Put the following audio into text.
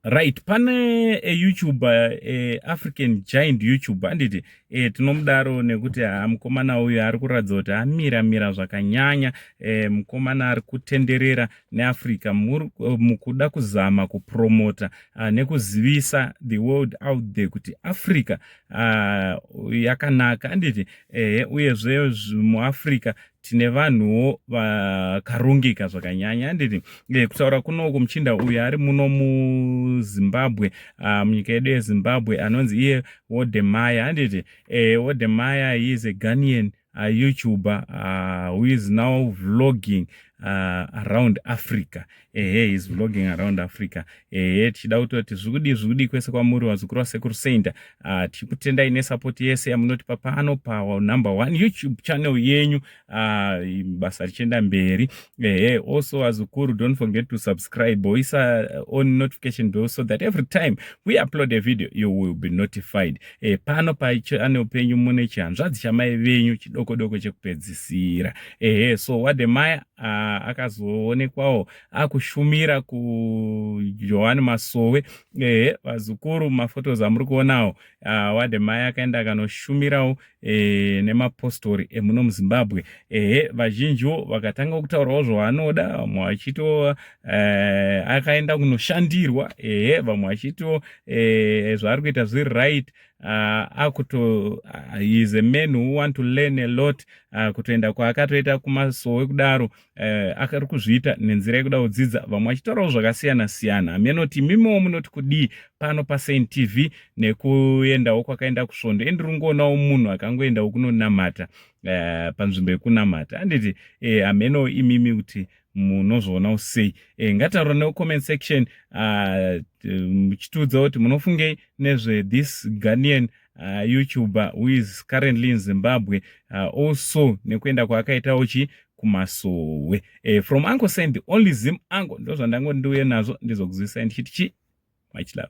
Right, pane a YouTuber, African giant YouTuber, anditi tinomudaro nekuti mukomana uyu ari kuratidza kuti amira zvakanyanya, mukomana ari kutenderera neAfrica mukuda kuzama kupromota nekuzivisa the world out there kuti Africa yakanaka, anditi uyezve muAfrica tine vanhuwo vakarongeka zvakanyanya, anditi kutaura kunoku muchinda uyu ari muno muZimbabwe, munyika yedu yeZimbabwe, anonzi iye Wode, anditi Wode, he is a Ghanaian YouTuber who is now vlogging around Africa. He's vlogging around Africa. Tichida kutoti zvekudi kwese kwamuri wazukuru wasekuru Saint, tikutendai nesapoti yese yamunotipa pano pa number 1 YouTube channel yenyu, basa richienda mberi. Also wazukuru, don't forget to subscribe, oisa on notification bell so that every time we upload a video you will be notified. Pano pa channel penyu mune chihanzvadzi chamai venyu chidoko chekupedzisira. So Wode akazoonekwawo akushumira Johane Masowe. Vazukuru, mafotos amuri kuonawo, Wode akaenda akanoshumirawo nemapostori emuno muZimbabwe. Vazhinjiwo vakatanga kutaurawo zvavanoda, vamwe vachito akaenda kunoshandirwa, vamwe vachito zvaari kuita zviri right. He is a man who want to learn a lot. Kutoenda kwaakatoita kuMasowe kudaro, akari kuzviita nenzira yekuda kudzidza, vamwe vachitaurawo zvakasiyana-siyana. Amenoti mimiwo munoti kudii pano paSaint TV nekuendawo kwakaenda kusvondo. Endiri kungonawo munhu akangoendawo kunonamata panzvimbo yekunamata, anditi ameno imimi kuti munozvoonawo sei. Ngataura necomment section muchitiudza kuti munofungei nezve this Ghanaian YouTuber who is currently in Zimbabwe, also nekuenda kwaakaitawo kuMasowe. From Uncle Saint, the only Zim Uncle, ndozvandango ndiuye nazvo ndizokuzivisa ndichiti much love.